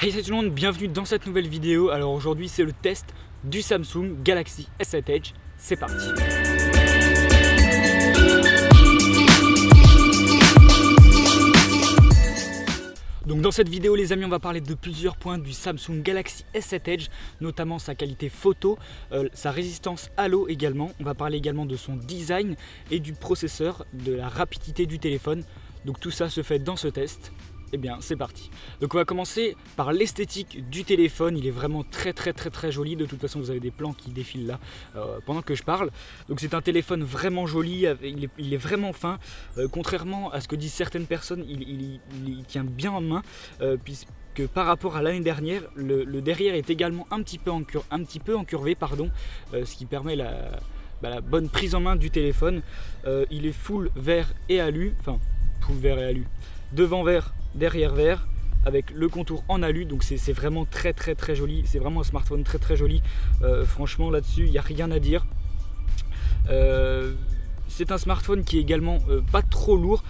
Hey salut tout le monde, bienvenue dans cette nouvelle vidéo. Alors aujourd'hui c'est le test du Samsung Galaxy S7 Edge, c'est parti. Donc dans cette vidéo les amis on va parler de plusieurs points du Samsung Galaxy S7 Edge, notamment sa qualité photo, sa résistance à l'eau également. On va parler également de son design et du processeur, de la rapidité du téléphone. Donc tout ça se fait dans ce test. Eh bien c'est parti. Donc on va commencer par l'esthétique du téléphone. Il est vraiment très joli. De toute façon vous avez des plans qui défilent là pendant que je parle. Donc c'est un téléphone vraiment joli, il est vraiment fin. Contrairement à ce que disent certaines personnes, il tient bien en main puisque par rapport à l'année dernière, le derrière est également un petit peu encurvé, ce qui permet la bonne prise en main du téléphone. Il est full vert et alu, devant vert, derrière vert, avec le contour en alu, donc c'est vraiment très joli. C'est vraiment un smartphone très joli. Franchement là-dessus il n'y a rien à dire. C'est un smartphone qui est également pas trop lourd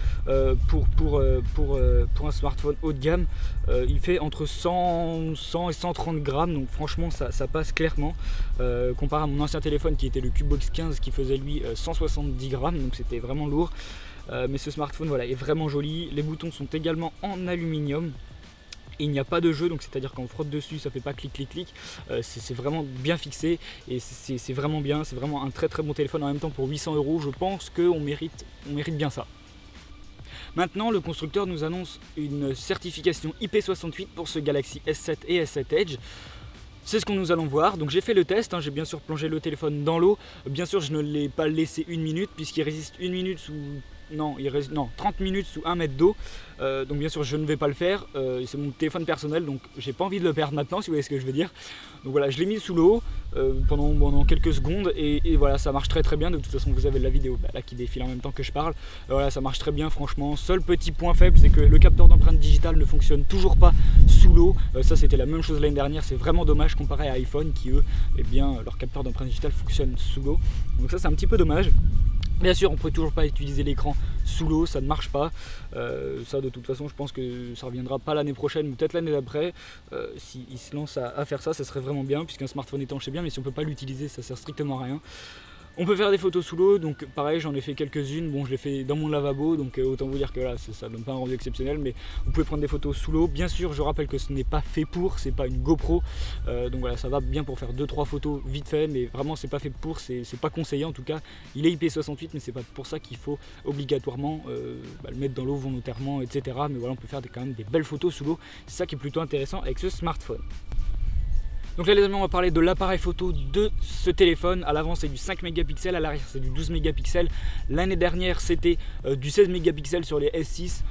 pour un smartphone haut de gamme. Il fait entre 100 et 130 grammes, donc franchement ça passe clairement. Comparé à mon ancien téléphone qui était le Cubox 15 qui faisait lui 170 grammes, donc c'était vraiment lourd. Mais ce smartphone voilà, est vraiment joli. Les boutons sont également en aluminium. Et il n'y a pas de jeu, donc c'est-à-dire quand on frotte dessus ça fait pas clic. C'est vraiment bien fixé et c'est vraiment bien. C'est vraiment un très bon téléphone. En même temps pour 800 €, je pense qu'on mérite bien ça. Maintenant, le constructeur nous annonce une certification IP68 pour ce Galaxy S7 et S7 Edge. C'est ce que nous allons voir. Donc j'ai fait le test, j'ai bien sûr plongé le téléphone dans l'eau. Bien sûr je ne l'ai pas laissé une minute puisqu'il résiste 1 minute sous... Non, 30 minutes sous 1 mètre d'eau. Donc bien sûr je ne vais pas le faire. C'est mon téléphone personnel, donc j'ai pas envie de le perdre maintenant, si vous voyez ce que je veux dire. Donc voilà, je l'ai mis sous l'eau pendant quelques secondes et voilà, ça marche très bien. De toute façon vous avez la vidéo là qui défile en même temps que je parle. Voilà, ça marche très bien franchement. Seul petit point faible, c'est que le capteur d'empreinte digitale ne fonctionne toujours pas sous l'eau. Ça c'était la même chose l'année dernière. C'est vraiment dommage comparé à iPhone qui eux, eh bien leur capteur d'empreinte digitale fonctionne sous l'eau. Donc ça c'est un petit peu dommage. Bien sûr on ne peut toujours pas utiliser l'écran sous l'eau, ça ne marche pas. Ça de toute façon je pense que ça reviendra pas l'année prochaine ou peut-être l'année d'après. S'ils se lancent à faire ça, ça serait vraiment bien, puisqu'un smartphone étanche c'est bien, mais si on ne peut pas l'utiliser ça sert strictement à rien. On peut faire des photos sous l'eau, donc pareil j'en ai fait quelques-unes. Bon, je l'ai fait dans mon lavabo, donc autant vous dire que là ça donne pas un rendu exceptionnel, mais vous pouvez prendre des photos sous l'eau. Bien sûr je rappelle que ce n'est pas fait pour, c'est pas une GoPro, donc voilà, ça va bien pour faire 2-3 photos vite fait, mais vraiment c'est pas fait pour, c'est pas conseillé en tout cas. Il est IP68, mais c'est pas pour ça qu'il faut obligatoirement le mettre dans l'eau volontairement, etc. Mais voilà, on peut faire quand même des belles photos sous l'eau, c'est ça qui est plutôt intéressant avec ce smartphone. Donc là les amis on va parler de l'appareil photo de ce téléphone. À l'avant c'est du 5 mégapixels, à l'arrière c'est du 12 mégapixels. L'année dernière c'était du 16 mégapixels sur les S6.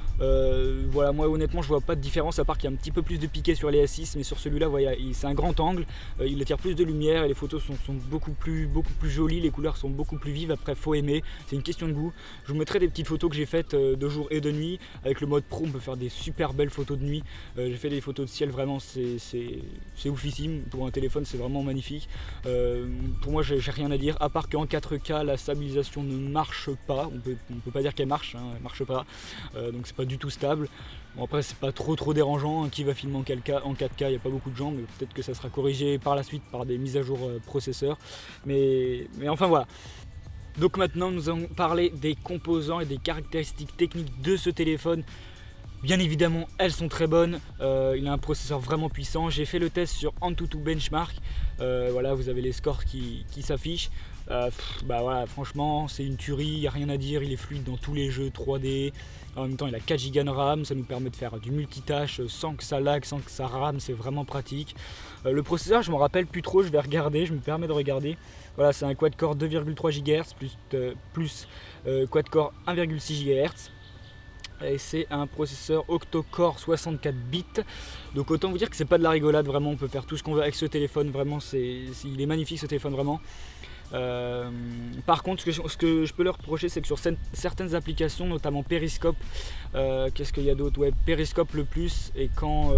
Voilà, moi honnêtement je vois pas de différence, à part qu'il y a un petit peu plus de piqué sur les S6, mais sur celui-là voilà, c'est un grand angle, il attire plus de lumière et les photos sont beaucoup plus jolies, les couleurs sont beaucoup plus vives. Après faut aimer, c'est une question de goût. Je vous mettrai des petites photos que j'ai faites de jour et de nuit. Avec le mode pro on peut faire des super belles photos de nuit. J'ai fait des photos de ciel, vraiment c'est oufissime. Pour un téléphone c'est vraiment magnifique. Pour moi j'ai rien à dire, à part qu'en 4K la stabilisation ne marche pas. On peut pas dire qu'elle marche, elle marche pas, donc c'est pas du tout stable. Bon, après c'est pas trop dérangeant, qui va filmer en 4K, il n'y a pas beaucoup de gens, mais peut-être que ça sera corrigé par la suite par des mises à jour processeur, mais enfin voilà. Donc maintenant nous allons parler des composants et des caractéristiques techniques de ce téléphone. Bien évidemment, elles sont très bonnes. Il a un processeur vraiment puissant. J'ai fait le test sur AnTuTu Benchmark. Voilà, vous avez les scores qui s'affichent. Voilà, franchement, c'est une tuerie. Il n'y a rien à dire. Il est fluide dans tous les jeux 3D. En même temps, il a 4 Go de RAM. Ça nous permet de faire du multitâche sans que ça lag, sans que ça rame. C'est vraiment pratique. Le processeur, je ne me rappelle plus trop. Je vais regarder. Je me permets de regarder. Voilà, c'est un quad-core 2,3 GHz plus quad-core 1,6 GHz. Et c'est un processeur octo-core 64 bits, donc autant vous dire que c'est pas de la rigolade. Vraiment on peut faire tout ce qu'on veut avec ce téléphone, vraiment il est magnifique ce téléphone vraiment. Par contre ce que je peux leur reprocher, c'est que sur certaines applications, notamment Periscope, qu'est-ce qu'il y a d'autre, ouais, Periscope le plus, et quand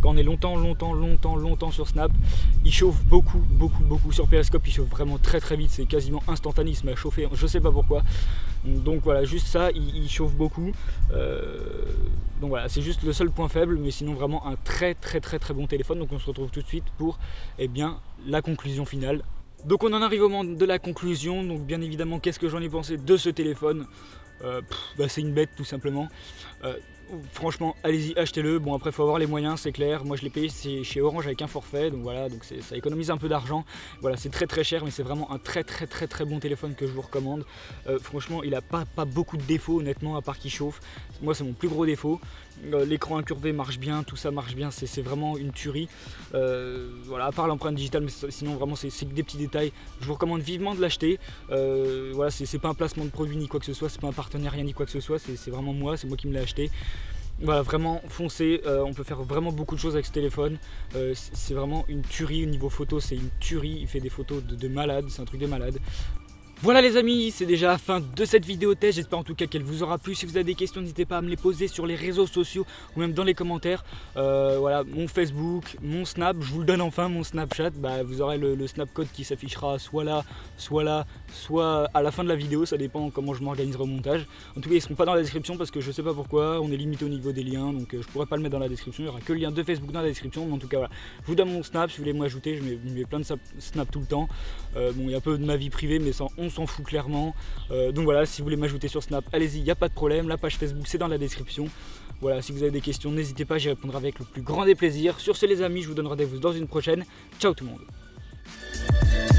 quand on est longtemps sur Snap, il chauffe beaucoup sur Periscope, il chauffe vraiment très vite, c'est quasiment instantané, il se met à chauffer, je sais pas pourquoi. Donc voilà, juste ça, il chauffe beaucoup. Donc voilà, c'est juste le seul point faible, mais sinon vraiment un très bon téléphone. Donc on se retrouve tout de suite pour la conclusion finale. Donc on en arrive au moment de la conclusion. Donc bien évidemment, qu'est-ce que j'en ai pensé de ce téléphone? C'est une bête tout simplement. Franchement, allez-y, achetez-le. Bon, après, il faut avoir les moyens, c'est clair. Moi, je l'ai payé chez Orange avec un forfait, donc voilà, donc ça économise un peu d'argent. Voilà, c'est très cher, mais c'est vraiment un très bon téléphone que je vous recommande. Franchement, il a pas beaucoup de défauts, honnêtement, à part qu'il chauffe. Moi, c'est mon plus gros défaut. L'écran incurvé marche bien, tout ça marche bien, c'est vraiment une tuerie. Voilà, à part l'empreinte digitale, mais sinon vraiment c'est que des petits détails. Je vous recommande vivement de l'acheter. Voilà, c'est pas un placement de produit ni quoi que ce soit, c'est pas un partenariat ni quoi que ce soit, c'est vraiment moi, c'est moi qui me l'ai acheté. Voilà, vraiment foncez, on peut faire vraiment beaucoup de choses avec ce téléphone. C'est vraiment une tuerie au niveau photo, c'est une tuerie, il fait des photos de malade, c'est un truc de malade. Voilà les amis, c'est déjà la fin de cette vidéo test, j'espère en tout cas qu'elle vous aura plu. Si vous avez des questions, n'hésitez pas à me les poser sur les réseaux sociaux ou même dans les commentaires. Voilà, mon Facebook, mon Snap, je vous le donne enfin, mon Snapchat, vous aurez le Snap code qui s'affichera soit là, soit à la fin de la vidéo, ça dépend comment je m'organiserai au montage. En tout cas, ils ne seront pas dans la description parce que je sais pas pourquoi, on est limité au niveau des liens, donc je pourrais pas le mettre dans la description, il n'y aura que le lien de Facebook dans la description. Mais en tout cas voilà, je vous donne mon Snap, si vous voulez m'ajouter, je mets plein de Snap tout le temps. Bon, il y a un peu de ma vie privée, mais on s'en fout clairement. Donc voilà, si vous voulez m'ajouter sur Snap, allez-y, il n'y a pas de problème. La page Facebook, c'est dans la description. Voilà, si vous avez des questions, n'hésitez pas, j'y répondrai avec le plus grand des plaisirs. Sur ce les amis, je vous donne rendez-vous dans une prochaine. Ciao tout le monde.